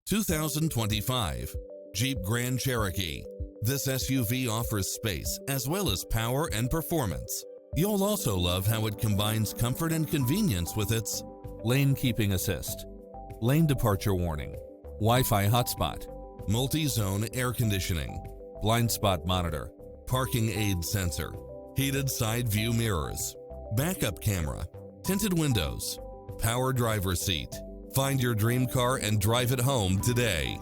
2025 Jeep Grand Cherokee. This SUV offers space as well as power and performance. You'll also love how it combines comfort and convenience with its lane keeping assist, lane departure warning, Wi-Fi hotspot, multi-zone air conditioning, blind spot monitor, parking aid sensor, heated side view mirrors, backup camera, tinted windows, power driver seat. Find your dream car and drive it home today.